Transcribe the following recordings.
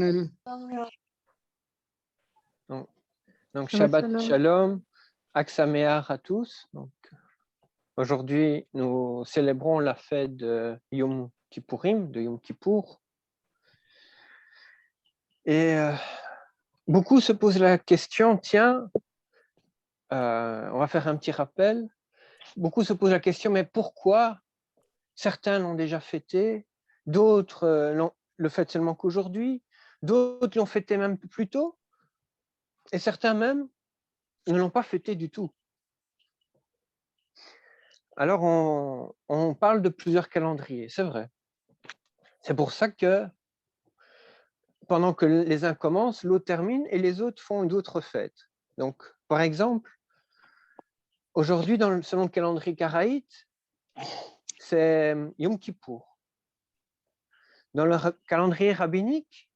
Donc, Shabbat Shalom. Shalom, Chag Sameach à tous. Donc, aujourd'hui, nous célébrons la fête de Yom Kippourim, de Yom Kippour. Et beaucoup se posent la question, tiens, on va faire un petit rappel. Beaucoup se posent la question, mais pourquoi certains l'ont déjà fêté, d'autres le fêtent seulement qu'aujourd'hui, d'autres l'ont fêté même plus tôt, et certains même ne l'ont pas fêté du tout. Alors, on parle de plusieurs calendriers, c'est vrai. C'est pour ça que pendant que les uns commencent, l'autre termine et les autres font d'autres fêtes. Donc, par exemple, aujourd'hui, selon le calendrier karaïte, c'est Yom Kippour. Dans le calendrier rabbinique,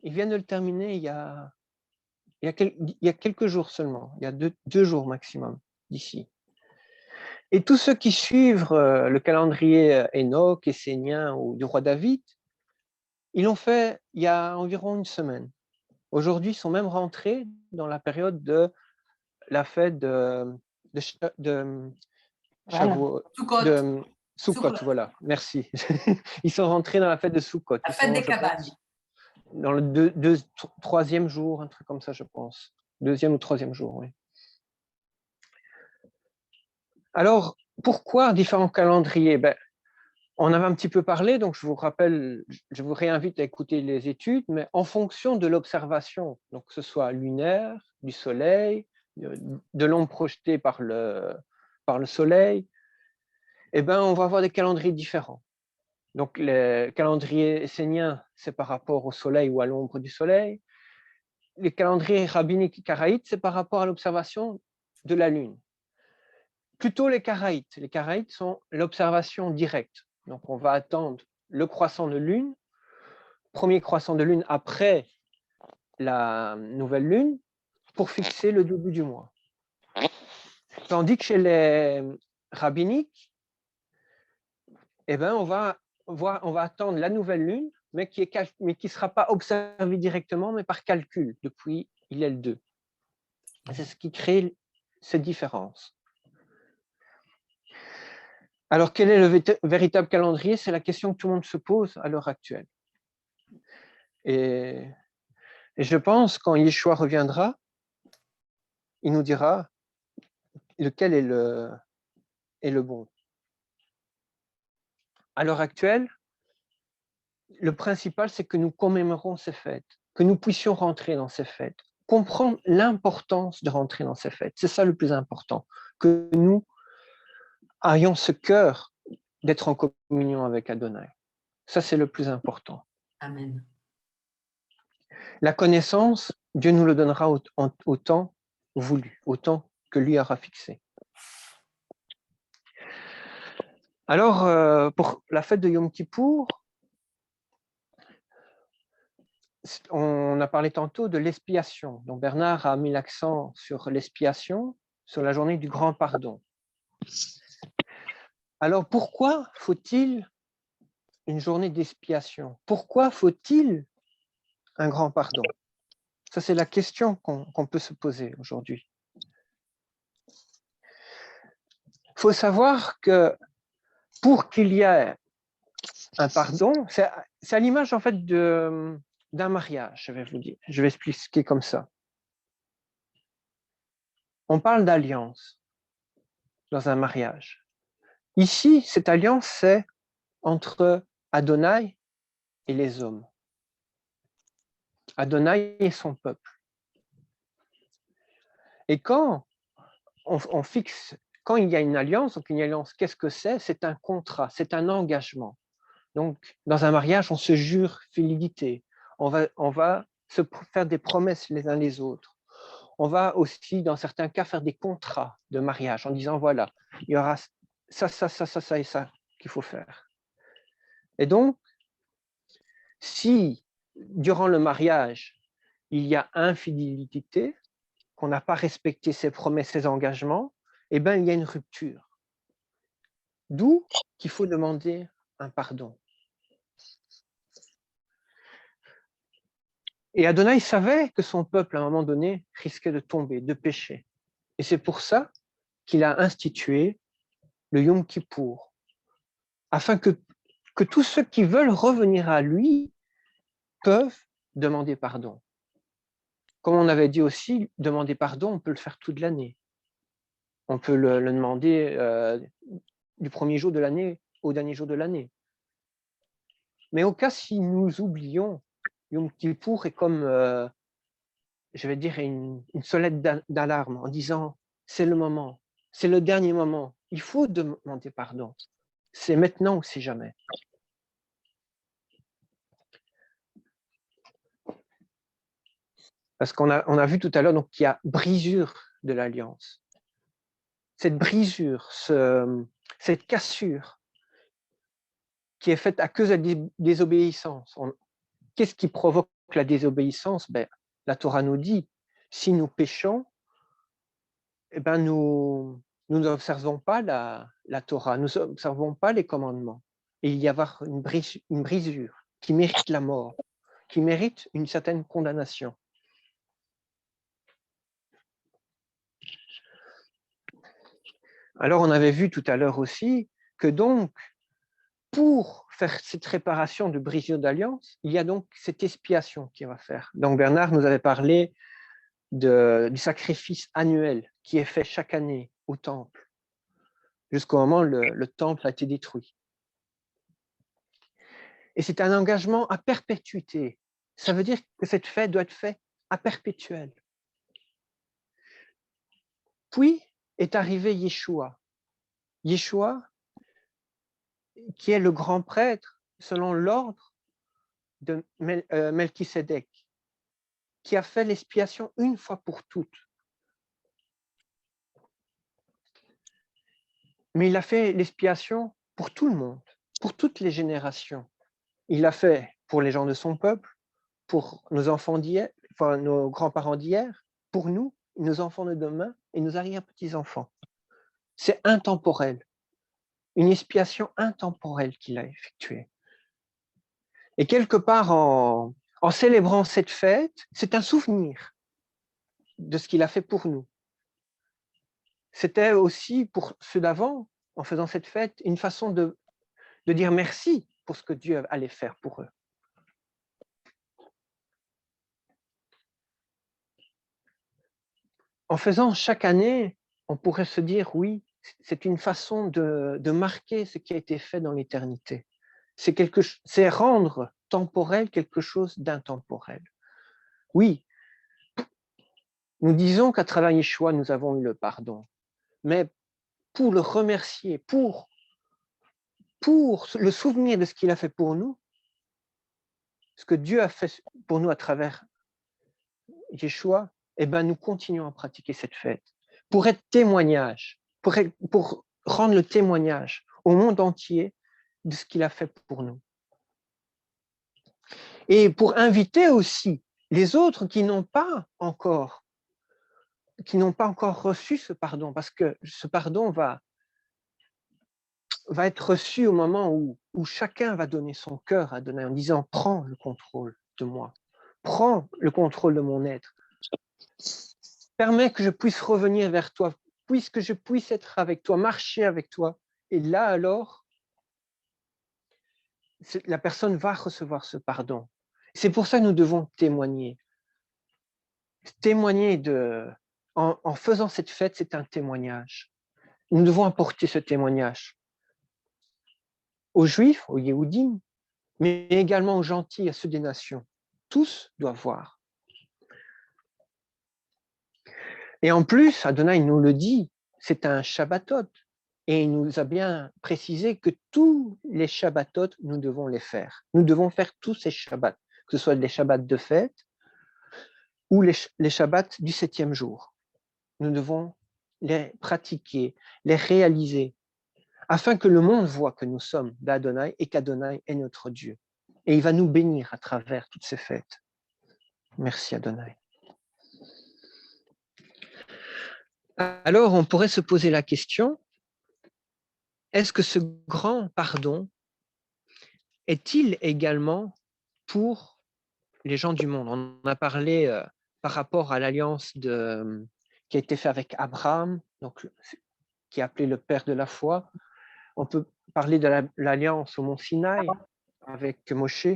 ils viennent de le terminer il y a quelques jours seulement, il y a deux jours maximum d'ici. Et tous ceux qui suivent le calendrier Enoch, essénien ou du roi David, ils l'ont fait il y a environ une semaine. Aujourd'hui, ils sont même rentrés dans la période de la fête de Sukkot, voilà, merci. Ils sont rentrés dans la fête de Sukkot. La fête des cabanes. Dans le troisième jour, un truc comme ça, je pense. Deuxième ou troisième jour, oui. Alors, pourquoi différents calendriers? On avait un petit peu parlé, donc je vous rappelle, je vous réinvite à écouter les études, mais en fonction de l'observation, donc que ce soit lunaire, du soleil, de l'ombre projetée par le soleil, on va avoir des calendriers différents. Donc, les calendriers esséniens, c'est par rapport au soleil ou à l'ombre du soleil. Les calendriers rabbiniques karaïtes, c'est par rapport à l'observation de la lune. Plutôt les karaïtes. Les karaïtes sont l'observation directe. Donc, on va attendre le croissant de lune, premier croissant de lune après la nouvelle lune, pour fixer le début du mois. Tandis que chez les rabbiniques, on va attendre la nouvelle lune, mais qui ne sera pas observée directement, mais par calcul, depuis Hillel 2. C'est ce qui crée cette différence. Alors, quel est le véritable calendrier? C'est la question que tout le monde se pose à l'heure actuelle. Et je pense, quand Yeshua reviendra, il nous dira lequel est le bon. À l'heure actuelle, le principal, c'est que nous commémorons ces fêtes, que nous puissions rentrer dans ces fêtes, comprendre l'importance de rentrer dans ces fêtes. C'est ça le plus important, que nous ayons ce cœur d'être en communion avec Adonai. Ça, c'est le plus important. Amen. La connaissance, Dieu nous le donnera au temps voulu, au temps que lui aura fixé. Alors, pour la fête de Yom Kippour, on a parlé tantôt de l'expiation. Donc Bernard a mis l'accent sur l'expiation, sur la journée du grand pardon. Alors pourquoi faut-il une journée d'expiation? Pourquoi faut-il un grand pardon? Ça, c'est la question qu'on peut se poser aujourd'hui. Il faut savoir que pour qu'il y ait un pardon, c'est à l'image en fait d'un mariage, je vais vous dire. Je vais expliquer comme ça. On parle d'alliance dans un mariage. Ici, cette alliance, c'est entre Adonai et les hommes. Adonai et son peuple. Et quand on fixe, quand il y a une alliance, donc une alliance, qu'est-ce que c'est? C'est un contrat, c'est un engagement. Donc, dans un mariage, on se jure fidélité. On va se faire des promesses les uns les autres. On va aussi, dans certains cas, faire des contrats de mariage en disant, voilà, il y aura ça et ça qu'il faut faire. Et donc, si durant le mariage, il y a infidélité, qu'on n'a pas respecté ses promesses, ses engagements, il y a une rupture. D'où qu'il faut demander un pardon. Et Adonai savait que son peuple, à un moment donné, risquait de tomber, de pécher. Et c'est pour ça qu'il a institué le Yom Kippour, afin que tous ceux qui veulent revenir à lui peuvent demander pardon. Comme on avait dit aussi, demander pardon, on peut le faire toute l'année. On peut le demander du premier jour de l'année au dernier jour de l'année. Mais au cas si nous oublions, Yom Kippour est comme, je vais dire, une sonnette d'alarme en disant, c'est le moment, c'est le dernier moment, il faut demander pardon. C'est maintenant ou c'est jamais. Parce qu'on a vu tout à l'heure qu'il y a brisure de l'alliance. Cette brisure, cette cassure qui est faite à cause de la désobéissance. Qu'est-ce qui provoque la désobéissance? La Torah nous dit, si nous péchons, nous n'observons pas la Torah, nous n'observons pas les commandements. Et il y a une brisure qui mérite la mort, qui mérite une certaine condamnation. Alors, on avait vu tout à l'heure aussi que donc, pour faire cette réparation de brisure d'alliance, il y a donc cette expiation qui va faire. Donc, Bernard nous avait parlé du sacrifice annuel qui est fait chaque année au temple, jusqu'au moment où le temple a été détruit. Et c'est un engagement à perpétuité. Ça veut dire que cette fête doit être faite à perpétuel. Puis est arrivé Yeshua. Yeshua, qui est le grand prêtre selon l'ordre de Melchisédek, qui a fait l'expiation une fois pour toutes. Mais il a fait l'expiation pour tout le monde, pour toutes les générations. Il l'a fait pour les gens de son peuple, pour nos enfants d'hier, enfin nos grands-parents d'hier, pour nous, nos enfants de demain et nos arrière-petits-enfants. C'est intemporel, une expiation intemporelle qu'il a effectuée. Et quelque part, en célébrant cette fête, c'est un souvenir de ce qu'il a fait pour nous. C'était aussi pour ceux d'avant, en faisant cette fête, une façon de dire merci pour ce que Dieu allait faire pour eux. En faisant chaque année, on pourrait se dire, oui, c'est une façon de marquer ce qui a été fait dans l'éternité. C'est rendre temporel quelque chose d'intemporel. Oui, nous disons qu'à travers Yeshua, nous avons eu le pardon. Mais pour le remercier, pour le souvenir de ce qu'il a fait pour nous, ce que Dieu a fait pour nous à travers Yeshua, nous continuons à pratiquer cette fête pour être témoignage, pour rendre le témoignage au monde entier de ce qu'il a fait pour nous. Et pour inviter aussi les autres qui n'ont pas encore reçu ce pardon, parce que ce pardon va être reçu au moment où chacun va donner son cœur à donner en disant « Prends le contrôle de moi, prends le contrôle de mon être, permets que je puisse revenir vers toi, puisque je puisse être avec toi, marcher avec toi. » Et là alors, la personne va recevoir ce pardon. C'est pour ça que nous devons témoigner. Témoigner en faisant cette fête, c'est un témoignage. Nous devons apporter ce témoignage aux Juifs, aux Yéhoudim, mais également aux gentils, à ceux des nations. Tous doivent voir. Et en plus, Adonai nous le dit, c'est un Shabbatot. Et il nous a bien précisé que tous les Shabbatot, nous devons les faire. Nous devons faire tous ces Shabbats, que ce soit les Shabbats de fête ou les Shabbats du 7e jour. Nous devons les pratiquer, les réaliser, afin que le monde voit que nous sommes d'Adonai et qu'Adonai est notre Dieu. Et il va nous bénir à travers toutes ces fêtes. Merci Adonai. Alors, on pourrait se poser la question, est-ce que ce grand pardon est-il également pour les gens du monde. On a parlé par rapport à l'alliance qui a été faite avec Abraham, donc, qui est appelé le père de la foi. On peut parler de l'alliance au mont Sinaï avec Moshe.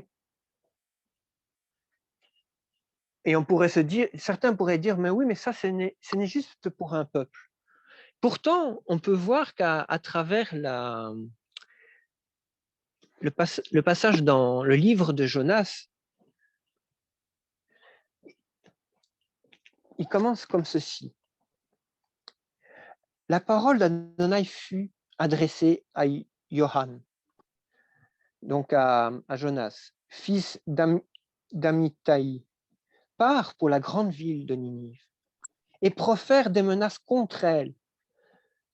Et on pourrait se dire, certains pourraient dire, mais oui, mais ça, ce n'est juste pour un peuple. Pourtant, on peut voir qu'à travers le passage dans le livre de Jonas, il commence comme ceci. La parole d'Adonai fut adressée à Johan, donc à Jonas, fils d'Amittai, pars pour la grande ville de Ninive et profère des menaces contre elle,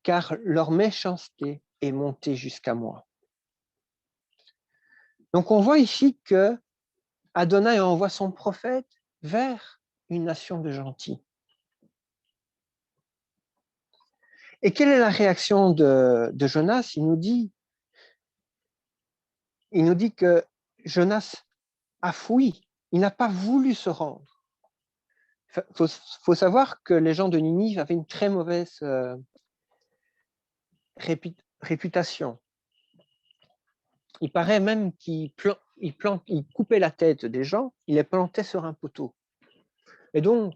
car leur méchanceté est montée jusqu'à moi. Donc on voit ici que Adonai envoie son prophète vers une nation de gentils. Et quelle est la réaction de Jonas? Il nous dit que Jonas a fui, il n'a pas voulu se rendre. Il faut savoir que les gens de Ninive avaient une très mauvaise réputation. Il paraît même qu'ils coupaient la tête des gens, ils les plantaient sur un poteau. Et donc,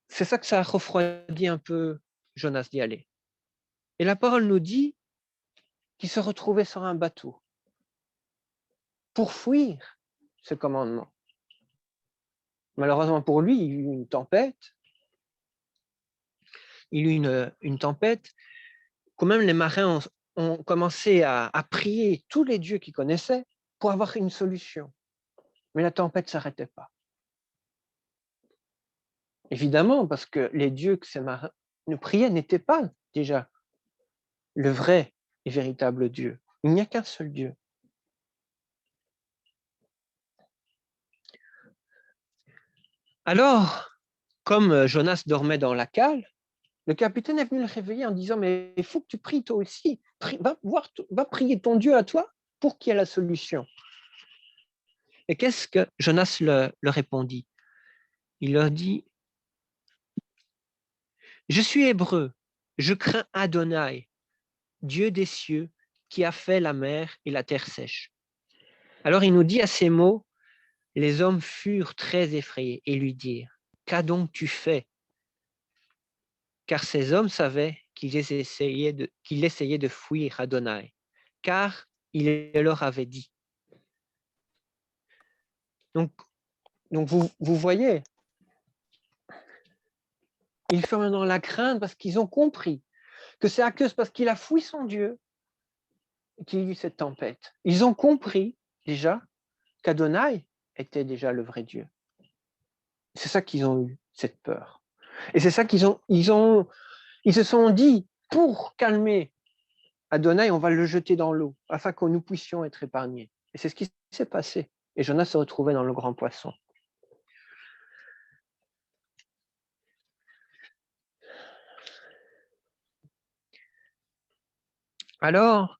c'est ça que ça a refroidi un peu Jonas d'y aller. Et la parole nous dit qu'il se retrouvait sur un bateau pour fuir ce commandement. Malheureusement pour lui, il y a eu une tempête. Il y a eu une tempête. Quand même, les marins ont commencé à prier tous les dieux qu'ils connaissaient pour avoir une solution. Mais la tempête ne s'arrêtait pas. Évidemment, parce que les dieux que ces marins nous priaient n'étaient pas déjà le vrai et véritable Dieu. Il n'y a qu'un seul Dieu. Alors, comme Jonas dormait dans la cale, le capitaine est venu le réveiller en disant « Mais il faut que tu pries toi aussi. Va prier ton Dieu à toi pour qu'il y ait la solution. » Et qu'est-ce que Jonas leur répondit? Il leur dit « Je suis hébreu, je crains Adonai, Dieu des cieux, qui a fait la mer et la terre sèche. » Alors il nous dit à ces mots, les hommes furent très effrayés et lui dirent « Qu'a donc tu fait ?» Car ces hommes savaient qu'il essayait de fuir Adonai, car il leur avait dit. Donc vous voyez, ils furent dans la crainte parce qu'ils ont compris que c'est à cause parce qu'il a fui son Dieu qu'il y a eu cette tempête. Ils ont compris déjà qu'Adonai était déjà le vrai Dieu. C'est ça qu'ils ont eu, cette peur. Et c'est ça ils se sont dit, pour calmer Adonai, on va le jeter dans l'eau, afin que nous puissions être épargnés. Et c'est ce qui s'est passé. Et Jonas se retrouvait dans le grand poisson. Alors,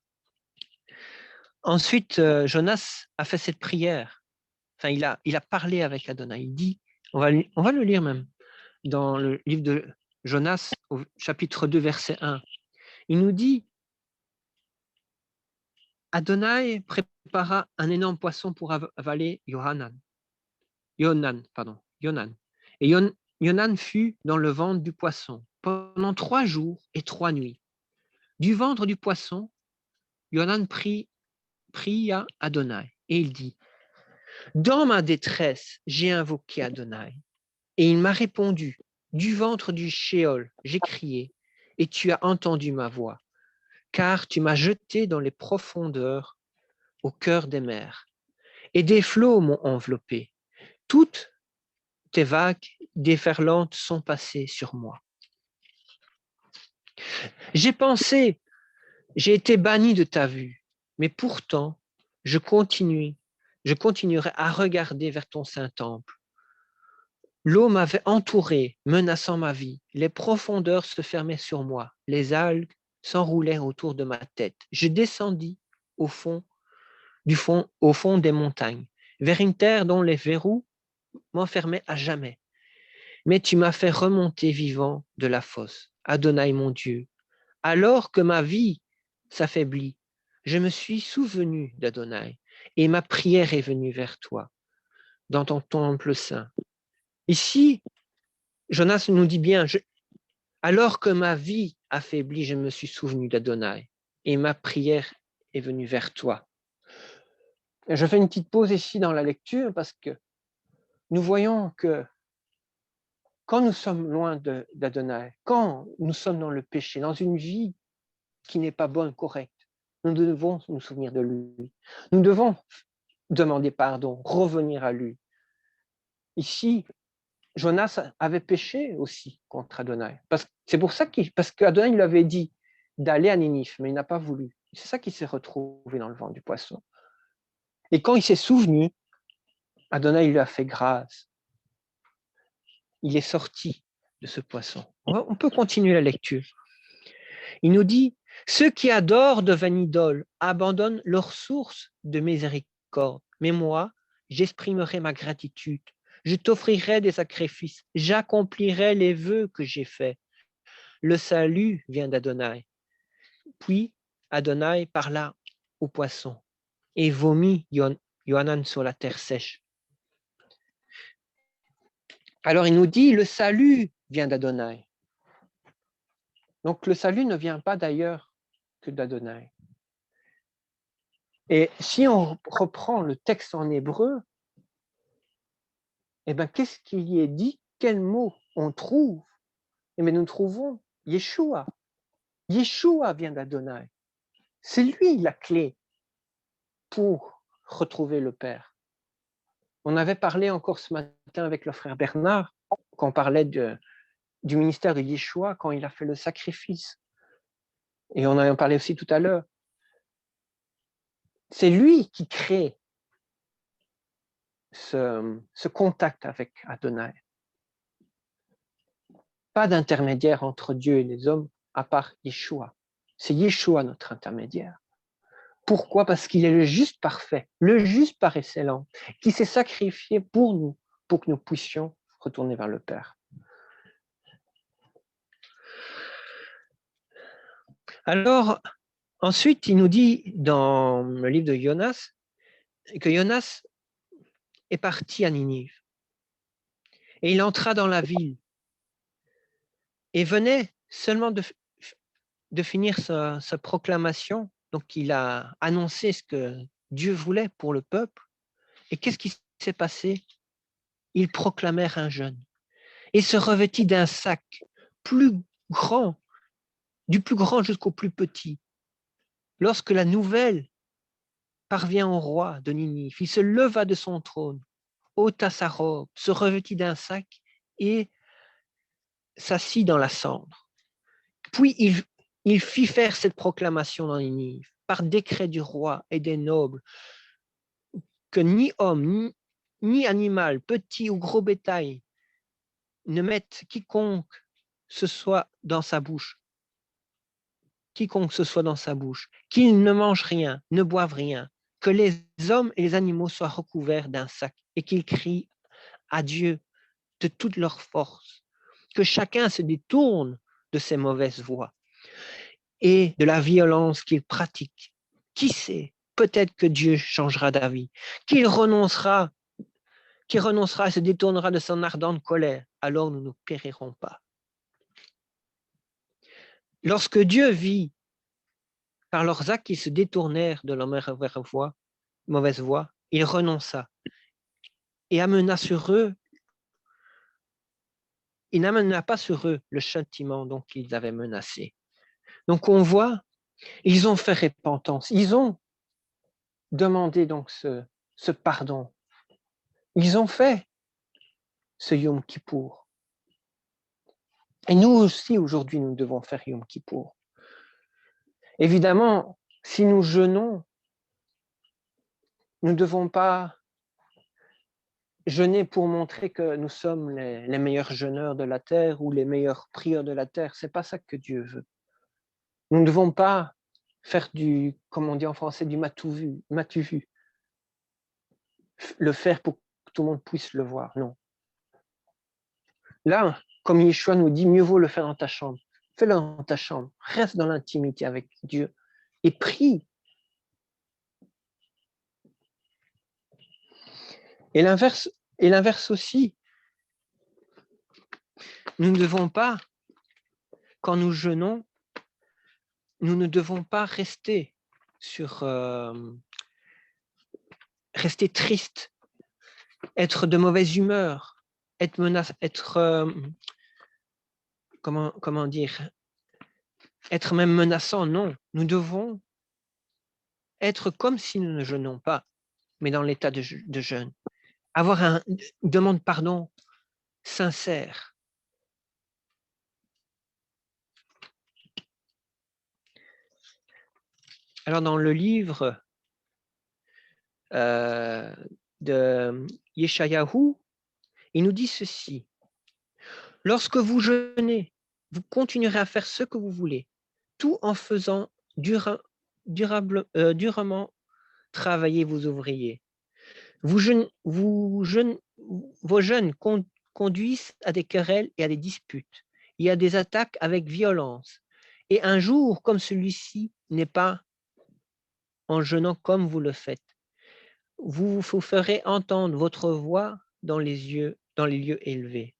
ensuite, Jonas a fait cette prière. Enfin, il a parlé avec Adonai. Il dit, on va le lire même, dans le livre de Jonas, au chapitre 2, verset 1. Il nous dit, Adonai prépara un énorme poisson pour avaler Yonan. Et Yonan fut dans le ventre du poisson pendant 3 jours et 3 nuits. Du ventre du poisson, Yonan pria Adonai et il dit, dans ma détresse, j'ai invoqué Adonai et il m'a répondu, du ventre du Sheol, j'ai crié et tu as entendu ma voix, car tu m'as jeté dans les profondeurs au cœur des mers et des flots m'ont enveloppé. Toutes tes vagues déferlantes sont passées sur moi. J'ai pensé, j'ai été banni de ta vue, mais pourtant, je continuerai à regarder vers ton saint temple. L'eau m'avait entouré, menaçant ma vie. Les profondeurs se fermaient sur moi. Les algues s'enroulèrent autour de ma tête. Je descendis au fond au fond des montagnes, vers une terre dont les verrous m'enfermaient à jamais. Mais tu m'as fait remonter vivant de la fosse, Adonai mon Dieu. Alors que ma vie s'affaiblit, je me suis souvenu d'Adonai et ma prière est venue vers toi dans ton temple saint. Ici, Jonas nous dit bien, alors que ma vie affaiblit, je me suis souvenu d'Adonai et ma prière est venue vers toi. Je fais une petite pause ici dans la lecture parce que nous voyons que quand nous sommes loin d'Adonai, quand nous sommes dans le péché, dans une vie qui n'est pas bonne, correcte, nous devons nous souvenir de lui. Nous devons demander pardon, revenir à lui. Ici, Jonas avait péché aussi contre Adonai. C'est pour ça parce qu'Adonai lui avait dit d'aller à Ninive, mais il n'a pas voulu. C'est ça qu'il s'est retrouvé dans le ventre du poisson. Et quand il s'est souvenu, Adonai lui a fait grâce. Il est sorti de ce poisson. On peut continuer la lecture. Il nous dit, ceux qui adorent de vaines idoles abandonnent leur source de miséricorde. Mais moi, j'exprimerai ma gratitude. Je t'offrirai des sacrifices. J'accomplirai les vœux que j'ai faits. Le salut vient d'Adonai. Puis Adonai parla au poisson et vomit Yohanan sur la terre sèche. Alors il nous dit, le salut vient d'Adonai. Donc le salut ne vient pas d'ailleurs que d'Adonai. Et si on reprend le texte en hébreu, eh bien, qu'est-ce qu'il y est dit? Quel mot on trouve? Eh bien, nous trouvons Yeshua. Yeshua vient d'Adonai. C'est lui la clé pour retrouver le Père. On avait parlé encore ce matin avec le frère Bernard, quand on parlait du ministère de Yeshua, quand il a fait le sacrifice. Et on en parlait aussi tout à l'heure. C'est lui qui crée ce contact avec Adonai. Pas d'intermédiaire entre Dieu et les hommes à part Yeshua. C'est Yeshua notre intermédiaire. Pourquoi? Parce qu'il est le juste parfait, le juste par excellence, qui s'est sacrifié pour nous, pour que nous puissions retourner vers le Père. Alors, ensuite, il nous dit dans le livre de Jonas que Jonas est parti à Ninive. Et il entra dans la ville et venait seulement de finir sa proclamation. Donc, il a annoncé ce que Dieu voulait pour le peuple. Et qu'est-ce qui s'est passé? Ils proclamèrent un jeûne et se revêtit d'un sac plus grand, du plus grand jusqu'au plus petit. Lorsque la nouvelle parvient au roi de Ninive, il se leva de son trône, ôta sa robe, se revêtit d'un sac et s'assit dans la cendre. Puis il fit faire cette proclamation dans Ninive, par décret du roi et des nobles, que ni homme, ni animal, petit ou gros bétail, ne mette quiconque ce soit dans sa bouche, qu'il ne mange rien, ne boive rien, que les hommes et les animaux soient recouverts d'un sac et qu'ils crient à Dieu de toute leur force, que chacun se détourne de ses mauvaises voies et de la violence qu'il pratique. Qui sait, peut-être que Dieu changera d'avis, qu'il renoncera et se détournera de son ardente colère, alors nous ne périrons pas. Lorsque Dieu vit par leurs actes qu'ils se détournèrent de leur mauvaise voie, il renonça et amena sur eux, il n'amena pas sur eux le châtiment dont ils avaient menacé. Donc on voit, ils ont fait repentance, ils ont demandé donc ce pardon, ils ont fait ce Yom Kippour. Et nous aussi aujourd'hui nous devons faire Yom Kippour. Évidemment, si nous jeûnons, nous ne devons pas jeûner pour montrer que nous sommes les meilleurs jeûneurs de la terre ou les meilleurs prieurs de la terre. C'est pas ça que Dieu veut. Nous ne devons pas faire comme on dit en français, du matu vu. le faire pour que tout le monde puisse le voir. Non. Là, comme Yeshua nous dit, mieux vaut le faire dans ta chambre. Fais-le dans ta chambre. Reste dans l'intimité avec Dieu et prie. Et l'inverse aussi. Nous ne devons pas, quand nous jeûnons, nous ne devons pas rester rester triste, être de mauvaise humeur, comment dire, être même menaçant. Non, nous devons être comme si nous ne jeûnons pas, mais dans l'état de jeûne. Avoir une demande pardon sincère. Alors dans le livre de Yeshayahu, il nous dit ceci. Lorsque vous jeûnez, vous continuerez à faire ce que vous voulez, tout en faisant durement travailler vos ouvriers. Vos jeûnes conduisent à des querelles et à des disputes. Il y a des attaques avec violence. Et un jour comme celui-ci n'est pas en jeûnant comme vous le faites. Vous vous ferez entendre votre voix dans les lieux élevés.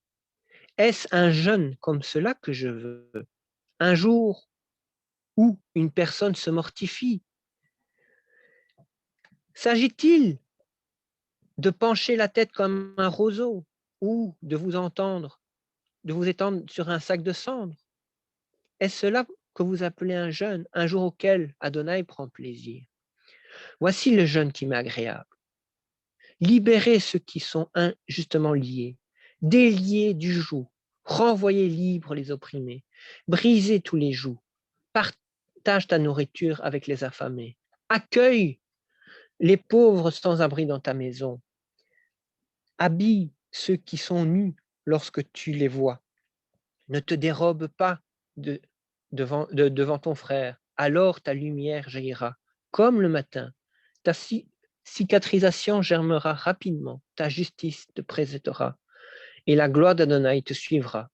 Est-ce un jeûne comme cela que je veux? Un jour où une personne se mortifie? S'agit-il de pencher la tête comme un roseau ou de vous étendre sur un sac de cendres? Est-ce cela que vous appelez un jeûne, un jour auquel Adonai prend plaisir? Voici le jeûne qui m'est agréable. Libérez ceux qui sont injustement liés, déliez du joug, renvoyez libres les opprimés, brisez tous les jougs, partage ta nourriture avec les affamés, accueille les pauvres sans abri dans ta maison, habille ceux qui sont nus lorsque tu les vois, ne te dérobe pas devant ton frère, alors ta lumière jaillira comme le matin, ta cicatrisation germera rapidement, ta justice te précédera, et la gloire d'Adonai te suivra.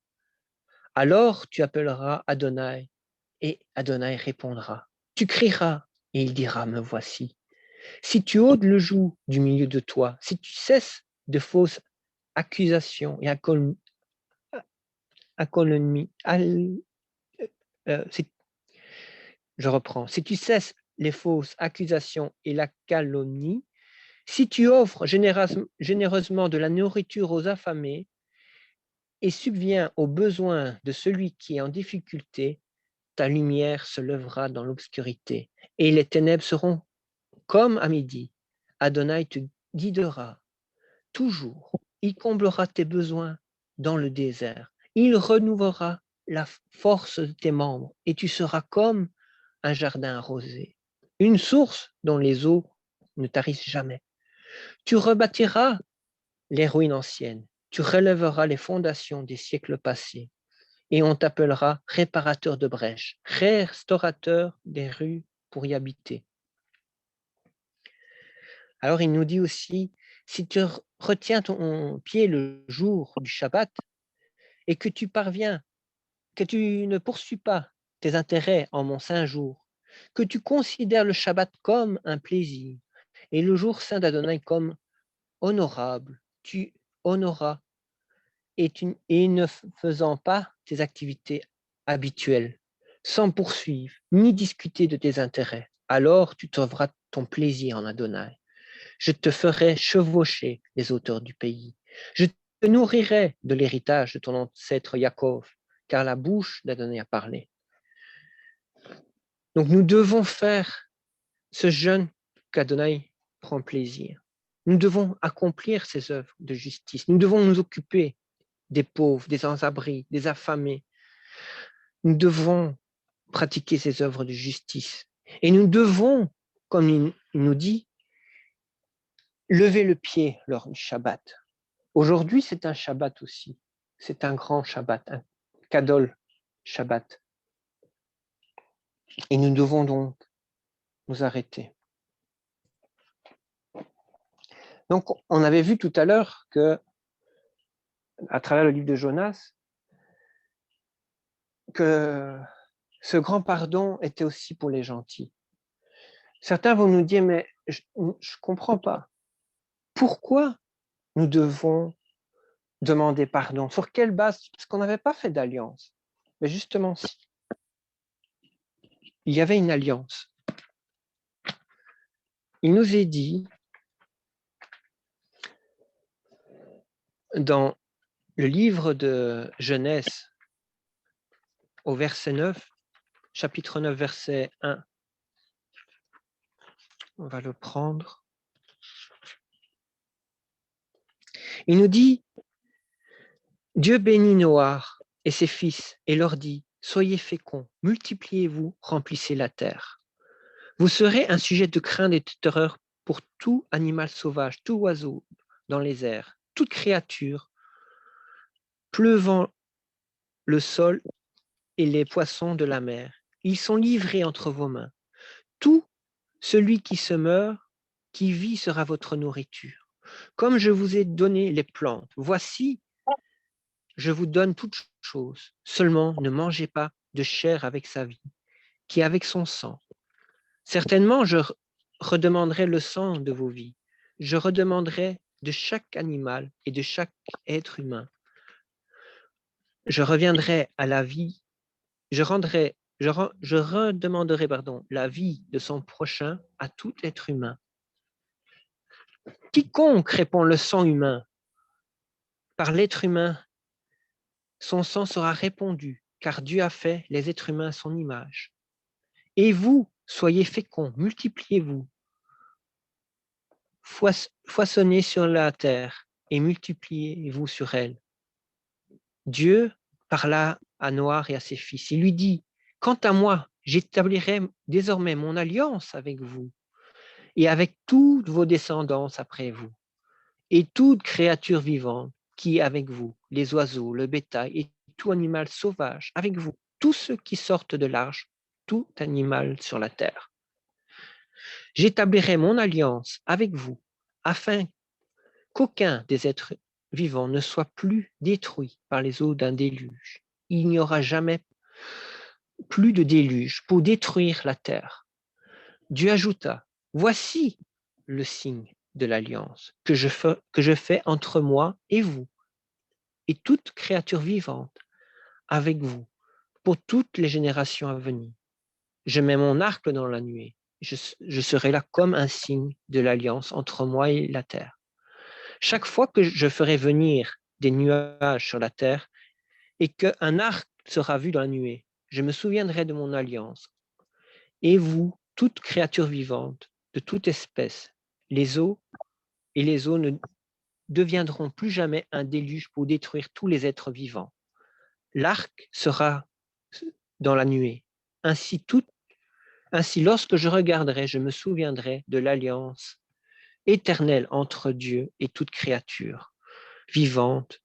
Alors tu appelleras Adonai, et Adonai répondra. Tu crieras, et il dira, me voici. Si tu ôtes le joug du milieu de toi, si tu cesses de fausses accusations et je reprends. Si tu cesses les fausses accusations et la calomnie, si tu offres généreusement de la nourriture aux affamés et subviens aux besoins de celui qui est en difficulté, ta lumière se lèvera dans l'obscurité et les ténèbres seront comme à midi. Adonai te guidera toujours. Il comblera tes besoins dans le désert. Il renouvellera la force de tes membres et tu seras comme un jardin arrosé, une source dont les eaux ne tarissent jamais. Tu rebâtiras les ruines anciennes, tu relèveras les fondations des siècles passés, et on t'appellera réparateur de brèches, restaurateur des rues pour y habiter. Alors il nous dit aussi, si tu retiens ton pied le jour du Shabbat et que tu ne poursuis pas tes intérêts en mon saint jour, que tu considères le Shabbat comme un plaisir et le jour saint d'Adonai comme honorable, tu honoras et ne faisant pas tes activités habituelles, sans poursuivre ni discuter de tes intérêts, alors tu trouveras ton plaisir en Adonai. Je te ferai chevaucher les hauteurs du pays. Je te nourrirai de l'héritage de ton ancêtre Yaakov, car la bouche d'Adonai a parlé. Donc nous devons faire ce jeûne qu'Adonai prend plaisir. Nous devons accomplir ces œuvres de justice. Nous devons nous occuper des pauvres, des sans-abri, des affamés. Nous devons pratiquer ces œuvres de justice. Et nous devons, comme il nous dit, lever le pied lors du Shabbat. Aujourd'hui, c'est un Shabbat aussi. C'est un grand Shabbat, un Kadol Shabbat. Et nous devons donc nous arrêter. Donc, on avait vu tout à l'heure que, à travers le livre de Jonas, que ce grand pardon était aussi pour les gentils. Certains vont nous dire, mais je ne comprends pas. Pourquoi nous devons demander pardon? Sur quelle base? Parce qu'on n'avait pas fait d'alliance. Mais justement, si. Il y avait une alliance. Il nous est dit, dans le livre de Genèse, au verset 9, chapitre 9, verset 1, on va le prendre. Il nous dit, Dieu bénit Noah et ses fils et leur dit, soyez féconds, multipliez-vous, remplissez la terre. Vous serez un sujet de crainte et de terreur pour tout animal sauvage, tout oiseau dans les airs, toute créature, pleuvant le sol et les poissons de la mer. Ils sont livrés entre vos mains. Tout celui qui se meurt, qui vit, sera votre nourriture. Comme je vous ai donné les plantes, voici, je vous donne toutes choses. Seulement, ne mangez pas de chair avec sa vie, qui est avec son sang. Certainement, je redemanderai le sang de vos vies. Je redemanderai de chaque animal et de chaque être humain. Je reviendrai à la vie. Je redemanderai la vie de son prochain à tout être humain. Quiconque répand le sang humain par l'être humain, son sang sera répandu, car Dieu a fait les êtres humains à son image. Et vous, soyez féconds, multipliez-vous, foisonnez sur la terre et multipliez-vous sur elle. Dieu parla à Noah et à ses fils. Il lui dit, quant à moi, j'établirai désormais mon alliance avec vous et avec toutes vos descendants après vous, et toute créature vivante qui est avec vous, les oiseaux, le bétail et tout animal sauvage avec vous, tous ceux qui sortent de l'arche, tout animal sur la terre. J'établirai mon alliance avec vous, afin qu'aucun des êtres vivants ne soit plus détruit par les eaux d'un déluge. Il n'y aura jamais plus de déluge pour détruire la terre. Dieu ajouta, voici le signe de l'alliance que je fais entre moi et vous, et toute créature vivante avec vous, pour toutes les générations à venir. Je mets mon arc dans la nuée. Je serai là comme un signe de l'alliance entre moi et la terre. Chaque fois que je ferai venir des nuages sur la terre et qu'un arc sera vu dans la nuée, je me souviendrai de mon alliance. Et vous, toute créature vivante, de toute espèce, les eaux ne deviendront plus jamais un déluge pour détruire tous les êtres vivants. L'arc sera dans la nuée. Ainsi, lorsque je regarderai, je me souviendrai de l'alliance éternelle entre Dieu et toute créature vivante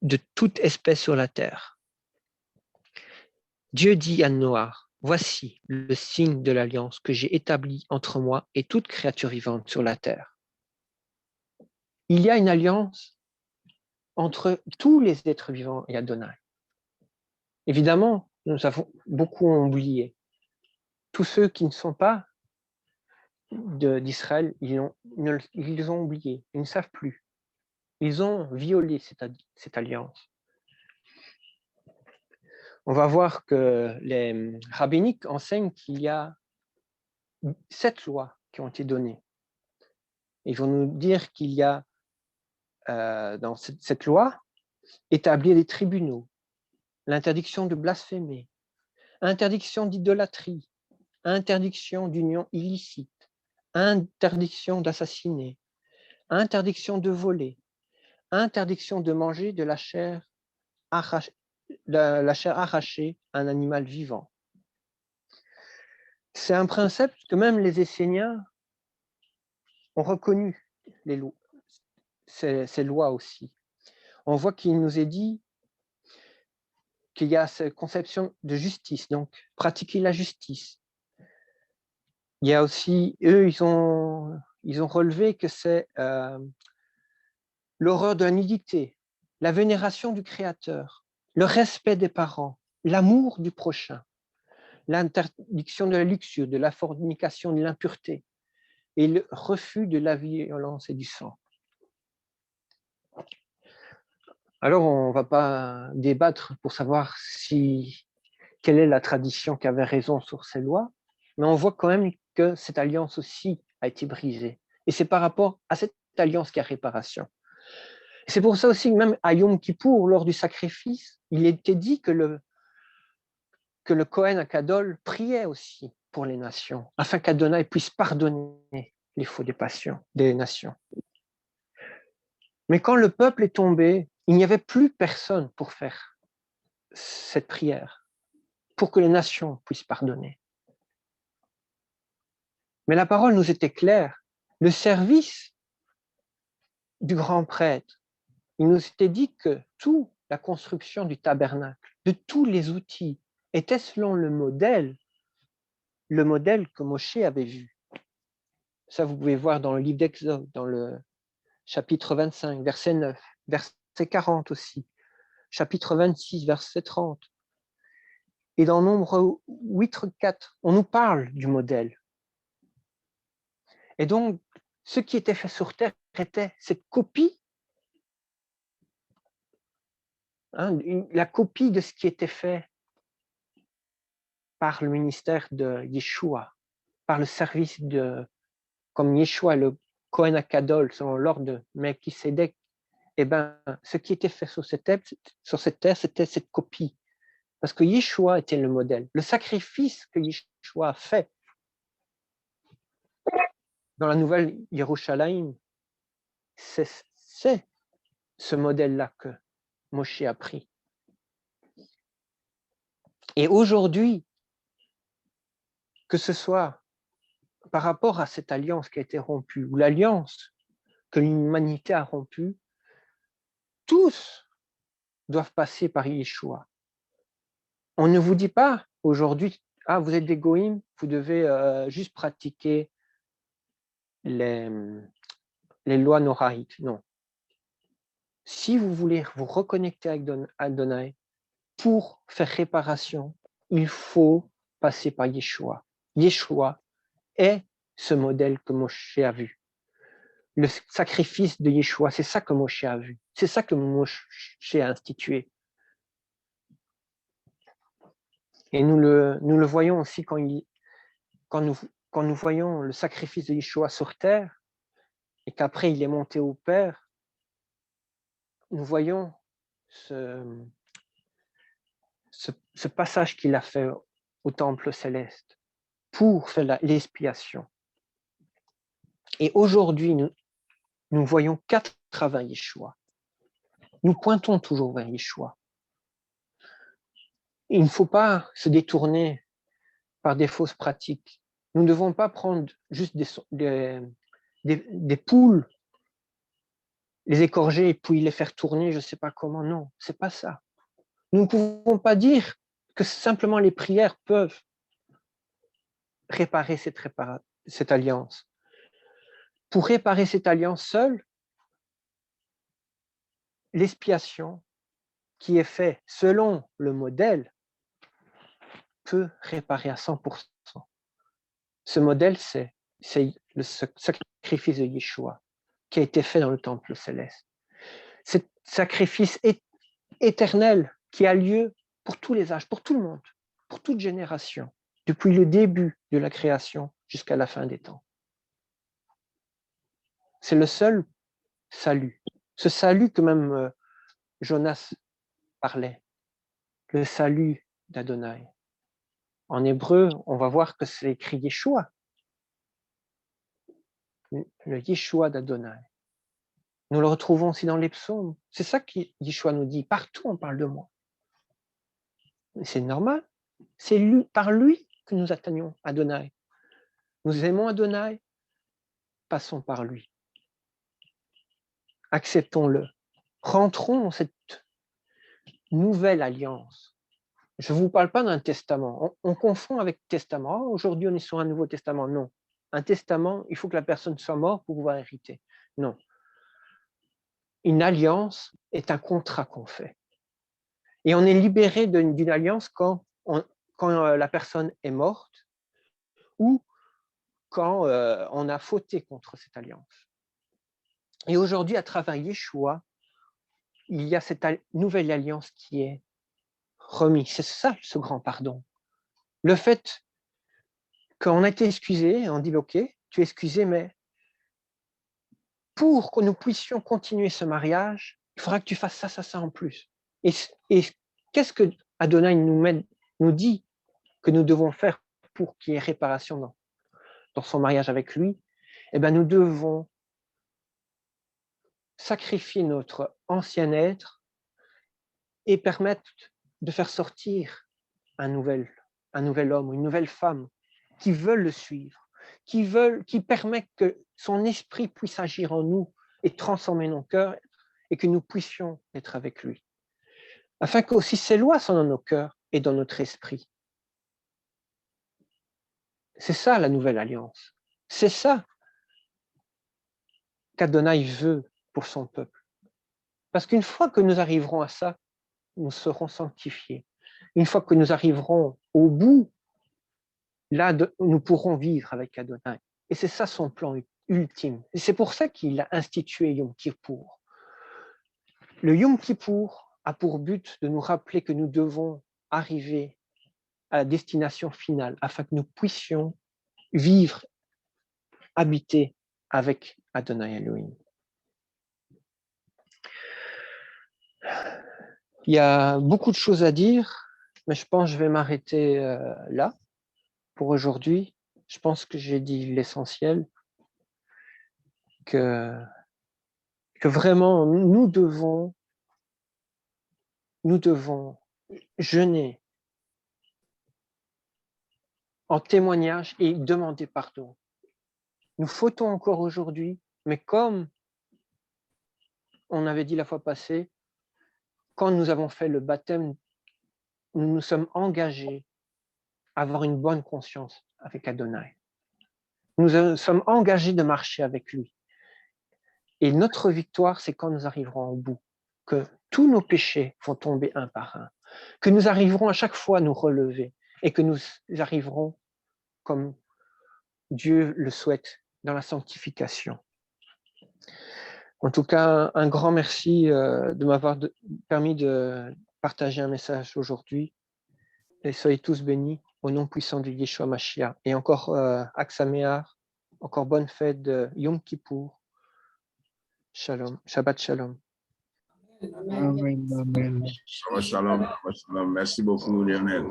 de toute espèce sur la terre. Dieu dit à Noah, voici le signe de l'alliance que j'ai établi entre moi et toute créature vivante sur la terre. Il y a une alliance entre tous les êtres vivants et Adonai. Évidemment, nous avons beaucoup oublié. Tous ceux qui ne sont pas d'Israël, ils ont oublié, ils ne savent plus. Ils ont violé cette alliance. On va voir que les rabbiniques enseignent qu'il y a 7 lois qui ont été données. Ils vont nous dire qu'il y a dans cette loi établir des tribunaux, l'interdiction de blasphémer, interdiction d'idolâtrie, interdiction d'union illicite, interdiction d'assassiner, interdiction de voler, interdiction de manger de la chair arrachée à un animal vivant. C'est un principe que même les Esséniens ont reconnu ces lois aussi. On voit qu'il nous est dit qu'il y a cette conception de justice, donc pratiquer la justice. Il y a aussi, eux, ils ont ils ont relevé que c'est l'horreur de la nudité, la vénération du Créateur, le respect des parents, l'amour du prochain, l'interdiction de la luxure, de la fornication, de l'impureté et le refus de la violence et du sang. Alors, on ne va pas débattre pour savoir quelle est la tradition qui avait raison sur ces lois, mais on voit quand même que cette alliance aussi a été brisée. Et c'est par rapport à cette alliance qu'il y a réparation. C'est pour ça aussi que même à Yom Kippour, lors du sacrifice, il était dit que le Kohen Akadol priait aussi pour les nations, afin qu'Adonai puisse pardonner les faux des nations. Mais quand le peuple est tombé, il n'y avait plus personne pour faire cette prière, pour que les nations puissent pardonner. Mais la parole nous était claire. Le service du grand prêtre, il nous était dit que toute la construction du tabernacle, de tous les outils, était selon le modèle que Moshe avait vu. Ça, vous pouvez voir dans le livre d'Exode, dans le chapitre 25, verset 9, verset 40 aussi, chapitre 26, verset 30. Et dans Nombre 8, 4, on nous parle du modèle. Et donc, ce qui était fait sur terre était cette copie, la copie de ce qui était fait par le ministère de Yeshua, par le service comme Yeshua, le Kohen Akadol, selon l'ordre de Melchisédek. Eh bien, ce qui était fait sur cette terre, c'était cette copie. Parce que Yeshua était le modèle. Le sacrifice que Yeshua a fait dans la nouvelle Yerushalayim, c'est ce modèle-là que Moshe a pris. Et aujourd'hui, que ce soit par rapport à cette alliance qui a été rompue, ou l'alliance que l'humanité a rompue, tous doivent passer par Yeshua. On ne vous dit pas aujourd'hui, vous êtes des goïms, vous devez juste pratiquer les lois noraïques. Non. Si vous voulez vous reconnecter avec Adonai, pour faire réparation, il faut passer par Yeshua. Yeshua est ce modèle que Moshe a vu. Le sacrifice de Yeshua, c'est ça que Moshe a vu. C'est ça que Moshe a institué. Et nous le voyons aussi quand nous voyons le sacrifice de Yeshua sur terre et qu'après il est monté au Père, nous voyons ce passage qu'il a fait au temple céleste pour faire l'expiation. Et aujourd'hui, nous voyons qu'à travers Yeshua. Nous pointons toujours vers Yeshua. Il ne faut pas se détourner par des fausses pratiques. Nous ne devons pas prendre juste des poules, les égorger et puis les faire tourner, je ne sais pas comment. Non, c'est pas ça. Nous ne pouvons pas dire que simplement les prières peuvent réparer cette alliance. Pour réparer cette alliance seule, l'expiation qui est faite selon le modèle peut réparer à 100%. Ce modèle, c'est le sacrifice de Yeshua qui a été fait dans le temple céleste. Ce sacrifice éternel qui a lieu pour tous les âges, pour tout le monde, pour toute génération, depuis le début de la création jusqu'à la fin des temps. C'est le seul salut. Ce salut que même Jonas parlait, le salut d'Adonai. En hébreu, on va voir que c'est écrit Yeshua, le Yeshua d'Adonai. Nous le retrouvons aussi dans les psaumes. C'est ça que Yeshua nous dit. Partout, on parle de moi. C'est normal. C'est par lui que nous atteignons Adonai. Nous aimons Adonai, passons par lui. Acceptons-le. Rentrons dans cette nouvelle alliance. Je ne vous parle pas d'un testament. On confond avec testament. Aujourd'hui, on est sur un Nouveau Testament. Non. un testament, il faut que la personne soit morte pour pouvoir hériter. Non. Une alliance est un contrat qu'on fait. Et on est libéré d'une alliance quand la personne est morte ou quand on a fauté contre cette alliance. Et aujourd'hui, à travers Yeshua, il y a cette nouvelle alliance qui est remise. C'est ça, ce grand pardon. Le fait qu'on a été excusé, on dit, OK, tu es excusé, mais pour que nous puissions continuer ce mariage, il faudra que tu fasses ça, ça, ça en plus. Et qu'est-ce que Adonai nous dit que nous devons faire pour qu'il y ait réparation dans son mariage avec lui? Eh bien, nous devons sacrifier notre ancien être et permettre de faire sortir un nouvel homme, une nouvelle femme qui veulent le suivre, qui permettent que son esprit puisse agir en nous et transformer nos cœurs et que nous puissions être avec lui. Afin qu'aussi ses lois soient dans nos cœurs et dans notre esprit. C'est ça la nouvelle alliance. C'est ça qu'Adonai veut pour son peuple. Parce qu'une fois que nous arriverons à ça, nous serons sanctifiés. Une fois que nous arriverons au bout, là, nous pourrons vivre avec Adonai. Et c'est ça son plan ultime. Et c'est pour ça qu'il a institué Yom Kippour. Le Yom Kippour a pour but de nous rappeler que nous devons arriver à la destination finale afin que nous puissions vivre, habiter avec Adonai Elohim. Il y a beaucoup de choses à dire, mais je pense que je vais m'arrêter là pour aujourd'hui. Je pense que j'ai dit l'essentiel, que vraiment nous devons jeûner en témoignage et demander pardon. Nous fautons encore aujourd'hui, mais comme on avait dit la fois passée, quand nous avons fait le baptême, nous nous sommes engagés à avoir une bonne conscience avec Adonai. Nous sommes engagés de marcher avec lui. Et notre victoire, c'est quand nous arriverons au bout, que tous nos péchés vont tomber un par un, que nous arriverons à chaque fois à nous relever et que nous arriverons comme Dieu le souhaite dans la sanctification. En tout cas, un grand merci de m'avoir permis de partager un message aujourd'hui. Et soyez tous bénis au nom puissant de Yeshua Mashiach. Et encore Aksameach, encore bonne fête de Yom Kippour. Shalom, Shabbat Shalom. Amen. Amen. Shalom, shalom. Merci beaucoup, Lionel.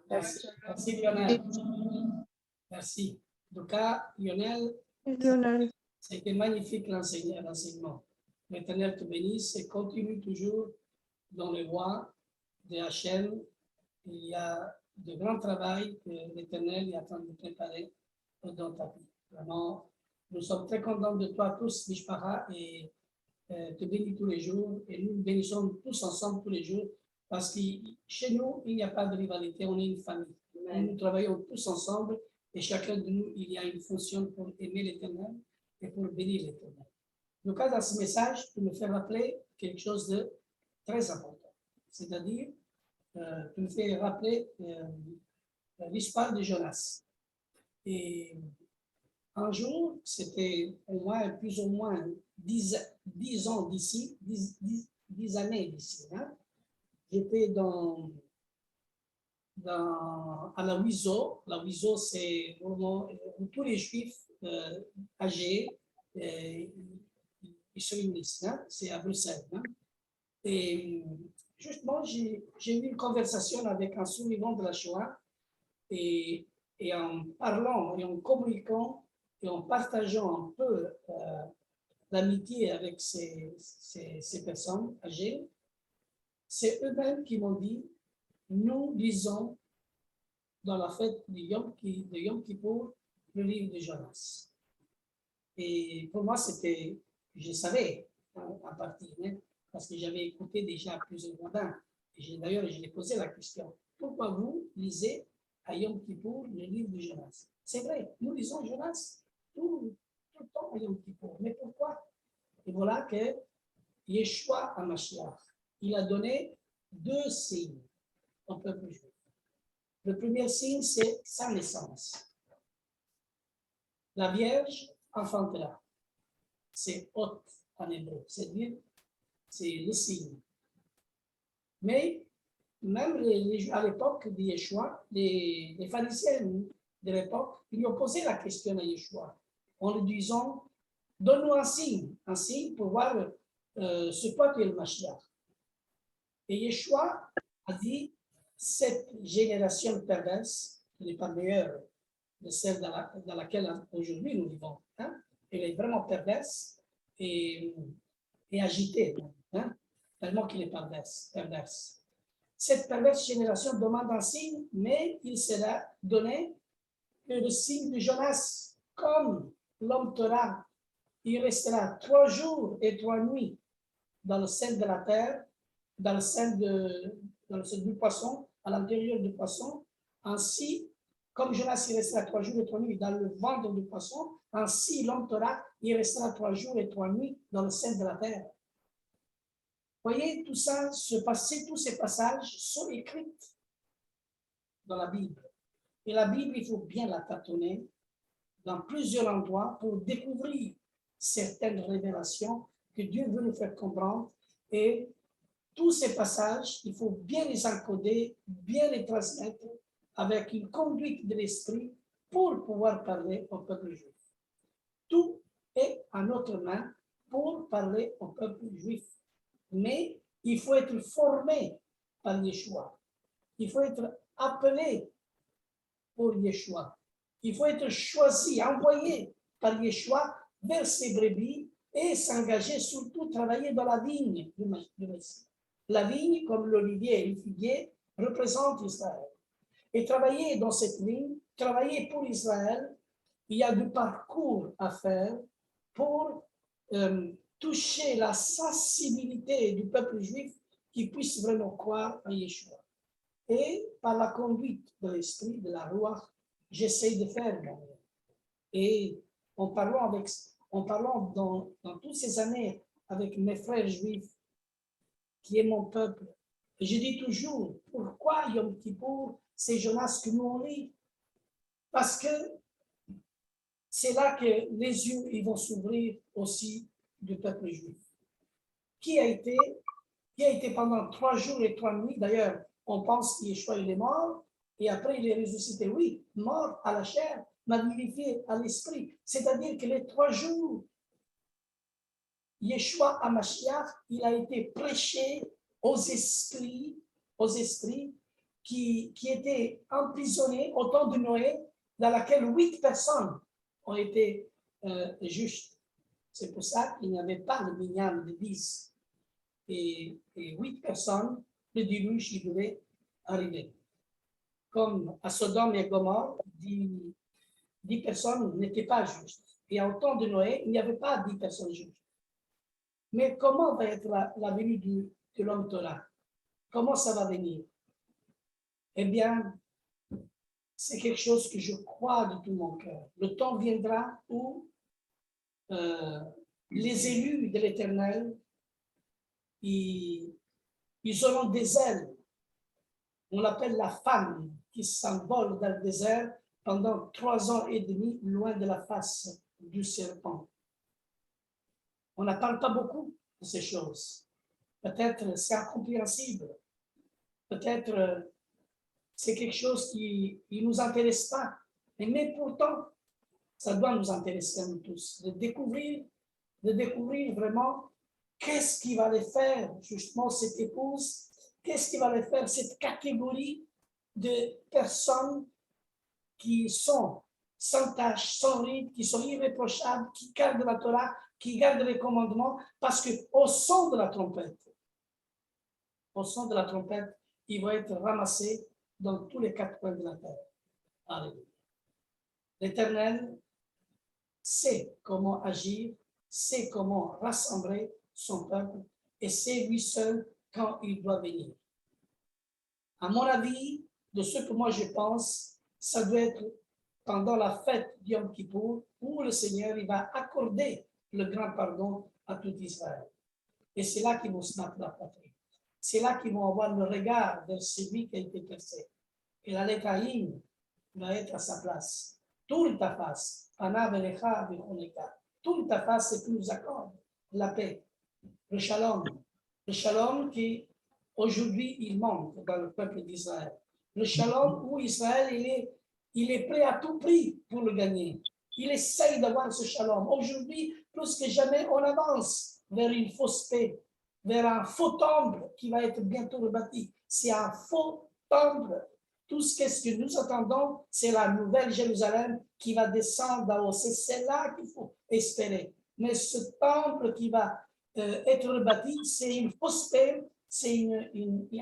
Merci, Lionel. Merci. En tout cas, Lionel, c'était magnifique l'enseignement. L'Éternel te bénisse et continue toujours dans les voies de Hachem. Il y a de grands travail que l'Éternel est en train de préparer dans ta vie. Vraiment, nous sommes très contents de toi tous, Mishpara, et te bénis tous les jours. Et nous bénissons tous ensemble tous les jours parce que chez nous, il n'y a pas de rivalité, on est une famille. Nous travaillons tous ensemble et chacun de nous, il y a une fonction pour aimer l'Éternel et pour bénir l'Éternel. Donc, dans ce message, tu me fais rappeler quelque chose de très important. C'est-à-dire, tu me fais rappeler l'histoire de Jonas. Et un jour, c'était au moins, plus ou moins 10 ans d'ici, 10 années d'ici. Hein? J'étais à la Wiso. La Wiso, c'est vraiment où tous les Juifs âgés, ils se réunissent. Hein? C'est à Bruxelles. Hein? Et justement, j'ai eu une conversation avec un survivant de la Shoah et en parlant et en communiquant et en partageant un peu l'amitié avec ces personnes âgées, c'est eux-mêmes qui m'ont dit, nous lisons dans la fête de Yom Kippour le livre de Jonas. Et pour moi, c'était, je savais en partie, hein, parce que j'avais écouté déjà plusieurs rabbins. D'ailleurs, je lui ai posé la question, pourquoi vous lisez à Yom Kippour le livre de Jonas. C'est vrai, nous lisons Jonas tout le temps à Yom Kippour. Mais pourquoi? Et voilà que Yeshua HaMashiach, il a donné 2 signes au peuple juif. Le premier signe, c'est sa naissance. La Vierge enfantera. C'est Hot en hébreu, c'est-à-dire, c'est le signe. Mais même à l'époque de Yeshua, les pharisiens de l'époque, ils ont posé la question à Yeshua en lui disant, donne-nous un signe pour voir ce quoi est le Mashiach. Et Yeshua a dit, cette génération perverse, qui n'est pas meilleure de celle dans laquelle aujourd'hui nous vivons, hein? Elle est vraiment perverse et agitée, hein? Tellement qu'il est perverse. Cette perverse génération demande un signe, mais il sera donné que le signe de Jonas, comme l'homme Torah, il restera 3 jours et 3 nuits dans le sein de la terre, dans le sein du poisson, à l'intérieur du poisson. Ainsi, comme Jonas il restera 3 jours et 3 nuits dans le ventre du poisson, ainsi l'homme Torah il restera 3 jours et 3 nuits dans le sein de la terre. Voyez, tout ça se passer, tous ces passages sont écrits dans la Bible. Et la Bible, il faut bien la tâtonner dans plusieurs endroits pour découvrir certaines révélations que Dieu veut nous faire comprendre. Et tous ces passages, il faut bien les encoder, bien les transmettre avec une conduite de l'esprit pour pouvoir parler au peuple juif. Tout est à notre main pour parler au peuple juif. Mais il faut être formé par Yeshua. Il faut être appelé pour Yeshua. Il faut être choisi, envoyé par Yeshua vers ses brebis et s'engager, surtout travailler dans la vigne du Messie. La vigne, comme l'olivier et le figuier, représente Israël. Et travailler dans cette vigne, travailler pour Israël, il y a du parcours à faire pour toucher la sensibilité du peuple juif qui puisse vraiment croire en Yeshua. Et par la conduite de l'esprit, de la roi, j'essaie de faire moi-même. Et en parlant dans toutes ces années avec mes frères juifs, qui est mon peuple, et je dis toujours, pourquoi Yom Kippour, c'est Jonas que nous on lit? Parce que c'est là que les yeux ils vont s'ouvrir aussi du peuple juif. Qui a été pendant 3 jours et 3 nuits, d'ailleurs, on pense qu'Yeshua il est mort, et après il est ressuscité, oui, mort à la chair, mais vivifié à l'esprit. C'est-à-dire que les 3 jours, Yeshua HaMashiach, il a été prêché aux esprits qui étaient emprisonnés au temps de Noé, dans laquelle 8 personnes ont été justes. C'est pour ça qu'il n'y avait pas le minyan de 10. Et 8 personnes, le déluge, il devait arriver. Comme à Sodome et Gomorrhe, 10 personnes n'étaient pas justes. Et au temps de Noé, il n'y avait pas 10 personnes justes. Mais comment va être la venue de l'homme Torah? Comment ça va venir? Eh bien, c'est quelque chose que je crois de tout mon cœur. Le temps viendra où les élus de l'Éternel, ils auront des ailes. On l'appelle la femme qui s'envole dans le désert pendant 3 ans et demi, loin de la face du serpent. On n'en parle pas beaucoup de ces choses. Peut-être c'est incompréhensible. Peut-être c'est quelque chose qui ne nous intéresse pas. Mais pourtant, ça doit nous intéresser à nous tous. De découvrir vraiment qu'est-ce qui va les faire, justement, cette épouse, qu'est-ce qui va les faire, cette catégorie de personnes qui sont sans tâche, sans ride, qui sont irréprochables, qui gardent la Torah, qui gardent les commandements, parce qu'au son de la trompette, ils vont être ramassés dans tous les 4 coins de la terre. Alléluia. L'Éternel sait comment agir, sait comment rassembler son peuple, et c'est lui seul quand il doit venir. À mon avis, de ce que moi je pense, ça doit être pendant la fête d'Yom Kippour, où le Seigneur il va accorder le grand pardon à tout Israël. Et c'est là qu'ils vont se mettre la patrie. C'est là qu'ils vont avoir le regard vers celui qui a été percé. Et la lettre Haïm va être à sa place. Tourne ta face. Ana Belecha Bechoneka. Tourne ta face et tu nous accordes la paix, le shalom. Le shalom qui, aujourd'hui, il manque dans le peuple d'Israël. Le shalom où Israël, il est prêt à tout prix pour le gagner. Il essaye d'avoir ce shalom. Aujourd'hui, plus que jamais, on avance vers une fausse paix, vers un faux temple qui va être bientôt rebâti. C'est un faux temple. Tout ce que nous attendons, c'est la nouvelle Jérusalem qui va descendre d'en haut. C'est celle-là qu'il faut espérer. Mais ce temple qui va être rebâti, c'est une fausse paix, c'est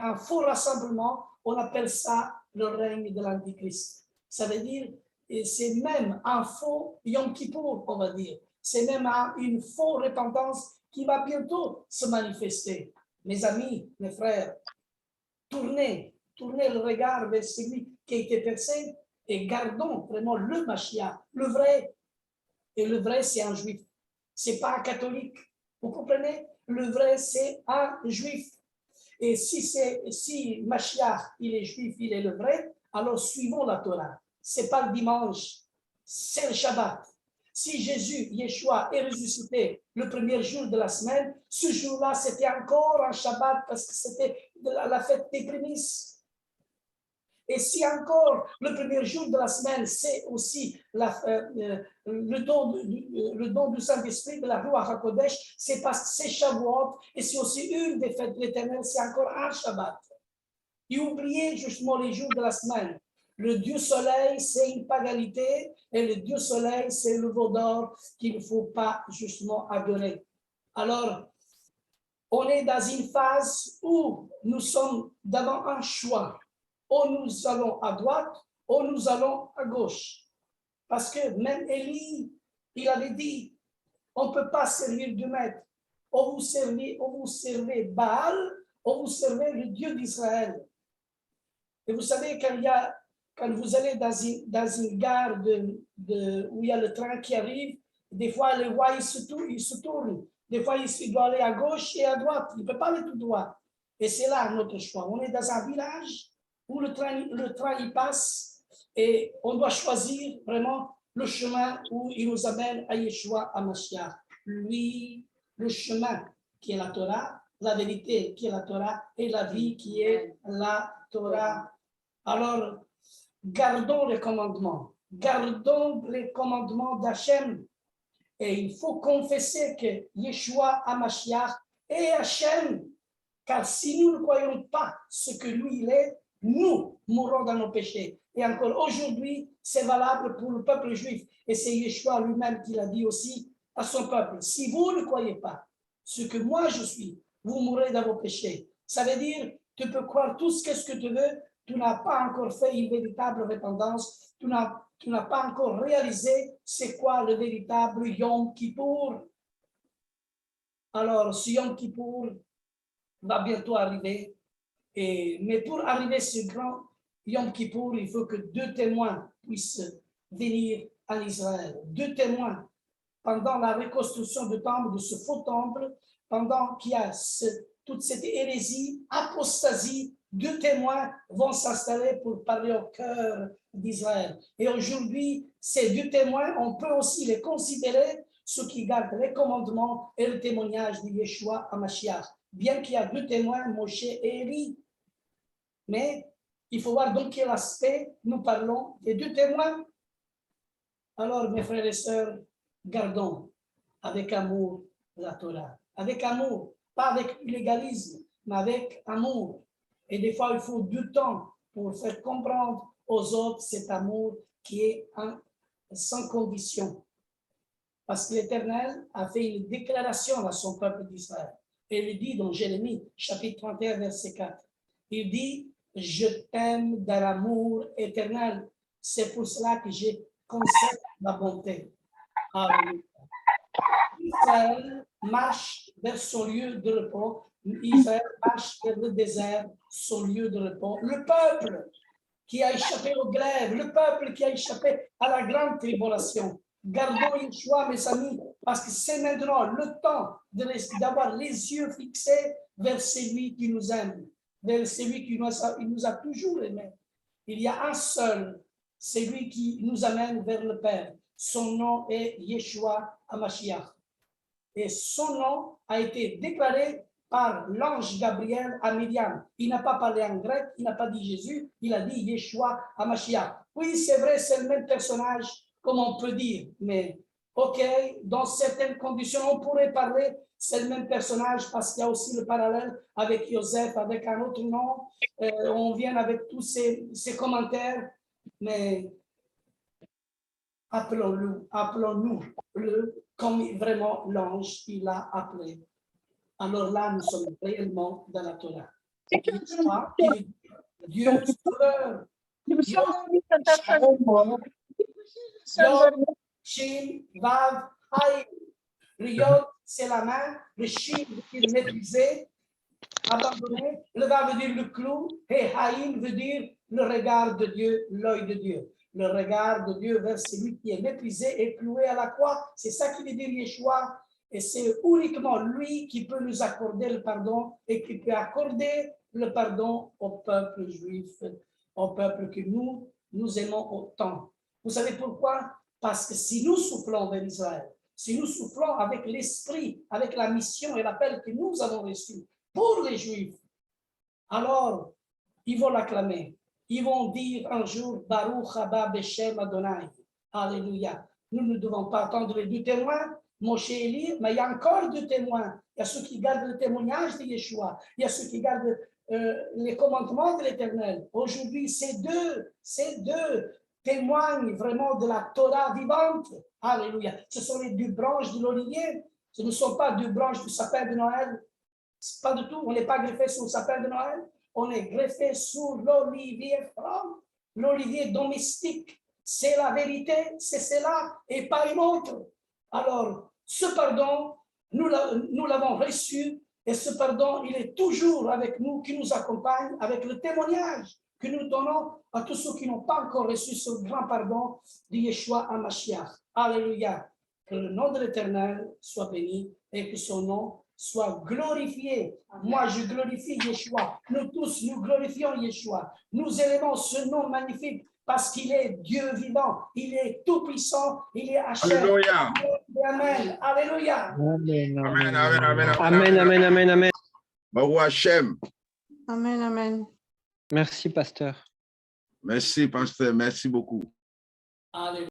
un faux rassemblement. On appelle ça le règne de l'Antichrist. Ça veut dire, c'est même un faux Yom Kippour, on va dire. C'est même une fausse repentance qui va bientôt se manifester. Mes amis, mes frères, tournez le regard vers celui qui a été percé et gardons vraiment le Mashiach, le vrai. Et le vrai, c'est un juif. C'est pas un catholique. Vous comprenez? Le vrai, c'est un juif. Et si Mashiach, il est juif, il est le vrai, alors suivons la Torah. C'est pas le dimanche, c'est le Shabbat. Si Jésus, Yeshua, est ressuscité le premier jour de la semaine, ce jour-là, c'était encore un Shabbat parce que c'était la fête des prémices. Et si encore le premier jour de la semaine, c'est aussi le don du Saint-Esprit, de la Ruach HaKodesh, c'est parce que c'est Shavuot, et c'est aussi une des fêtes de l'Éternel, c'est encore un Shabbat. Et oubliez justement les jours de la semaine. Le Dieu Soleil, c'est une paganité, et le Dieu Soleil, c'est le veau d'or qu'il ne faut pas justement adorer. Alors, on est dans une phase où nous sommes devant un choix. Ou nous allons à droite, ou nous allons à gauche. Parce que même Élie, il avait dit, on ne peut pas servir deux maîtres. Ou vous servez Baal, ou vous servez le Dieu d'Israël. Et vous savez, quand vous allez dans une gare où il y a le train qui arrive, des fois, le roi, il se tourne. Des fois, il doit aller à gauche et à droite. Il ne peut pas aller tout droit. Et c'est là notre choix. On est dans un village où le train il passe et on doit choisir vraiment le chemin où il nous amène à Yeshua, à Mashiach. Lui, le chemin qui est la Torah, la vérité qui est la Torah et la vie qui est la Torah. Alors, gardons les commandements d'Hachem. Et il faut confesser que Yeshua, Mashiach est Hachem. Car si nous ne croyons pas ce que lui il est, nous mourrons dans nos péchés. Et encore aujourd'hui, c'est valable pour le peuple juif. Et c'est Yeshua lui-même qui l'a dit aussi à son peuple. Si vous ne croyez pas ce que moi je suis, vous mourrez dans vos péchés. Ça veut dire, tu peux croire tout ce que tu veux, tu n'as pas encore fait une véritable repentance, tu n'as pas encore réalisé c'est quoi le véritable Yom Kippour. Alors, ce Yom Kippour va bientôt arriver. Mais pour arriver à ce grand Yom Kippour, il faut que 2 témoins puissent venir en Israël. 2 témoins pendant la reconstruction du temple, de ce faux temple, pendant qu'il y a toute cette hérésie, apostasie, 2 témoins vont s'installer pour parler au cœur d'Israël. Et aujourd'hui, ces 2 témoins, on peut aussi les considérer ceux qui gardent les commandements et le témoignage de Yeshua à Mashiach. Bien qu'il y a 2 témoins, Moshe et Élie. Mais il faut voir donc quel aspect nous parlons des 2 témoins. Alors, mes frères et sœurs, gardons avec amour la Torah. Avec amour, pas avec légalisme, mais avec amour. Et des fois, il faut du temps pour faire comprendre aux autres cet amour qui est sans condition. Parce que l'Éternel a fait une déclaration à son peuple d'Israël. Et il dit dans Jérémie, chapitre 31, verset 4, il dit, je t'aime dans l'amour éternel. C'est pour cela que je concède ma bonté. Alléluia. Israël marche vers son lieu de repos. Israël marche vers le désert, son lieu de repos. Le peuple qui a échappé au glaive, le peuple qui a échappé à la grande tribulation. Gardons Yeshua, mes amis, parce que c'est maintenant le temps d'avoir les yeux fixés vers celui qui nous aime, vers celui qui nous a toujours aimés. Il y a un seul, celui qui nous amène vers le Père. Son nom est Yeshua HaMashiach. Et son nom a été déclaré par l'ange Gabriel à Myriam. Il n'a pas parlé en grec, il n'a pas dit Jésus, il a dit Yeshua HaMashiach. Oui, c'est vrai, c'est le même personnage, comme on peut dire, mais ok, dans certaines conditions, on pourrait parler, c'est le même personnage parce qu'il y a aussi le parallèle avec Joseph, avec un autre nom. On vient avec tous ces commentaires, mais appelons-nous comme vraiment l'ange il l'a appelé. Alors là, nous sommes réellement dans la Torah. Dieu sauveur. Shin, Vav, Haï. Le Yod, c'est la main. Le Shin veut dire mépriser, abandonner. Le Vav veut dire le clou. Et Haïm veut dire le regard de Dieu, l'œil de Dieu. Le regard de Dieu vers celui qui est méprisé et cloué à la croix. C'est ça qui veut dire Yeshua. Et c'est uniquement lui qui peut nous accorder le pardon et qui peut accorder le pardon au peuple juif, au peuple que nous aimons autant. Vous savez pourquoi? Parce que si nous soufflons vers Israël, si nous soufflons avec l'esprit, avec la mission et l'appel que nous avons reçu pour les Juifs, alors ils vont l'acclamer. Ils vont dire un jour, Baruch haba Beshem Adonai. Alléluia. Nous ne devons pas attendre les deux témoins, Moshe et Élie, mais il y a encore deux témoins. Il y a ceux qui gardent le témoignage de Yeshua. Il y a ceux qui gardent les commandements de l'Éternel. Aujourd'hui, ces deux témoignent vraiment de la Torah vivante. Alléluia. Ce sont les deux branches de l'olivier. Ce ne sont pas deux branches du sapin de Noël. Pas du tout. On n'est pas greffé sur le sapin de Noël. On est greffé sur l'olivier franc, l'olivier domestique. C'est la vérité, c'est cela et pas une autre. Alors, ce pardon, nous l'avons reçu et ce pardon, il est toujours avec nous, qui nous accompagne avec le témoignage que nous donnons à tous ceux qui n'ont pas encore reçu ce grand pardon de Yeshua HaMashiach. Alléluia. Que le nom de l'Éternel soit béni et que son nom soit glorifié. Amen. Moi, je glorifie Yeshua. Nous tous, nous glorifions Yeshua. Nous élevons ce nom magnifique parce qu'il est Dieu vivant. Il est tout-puissant. Il est Hachem. Alléluia. Amen. Alléluia. Amen, amen, amen. Amen, amen, amen, amen. Baruch Hashem. Amen, amen. Merci, pasteur. Merci, pasteur. Merci beaucoup. Alléluia.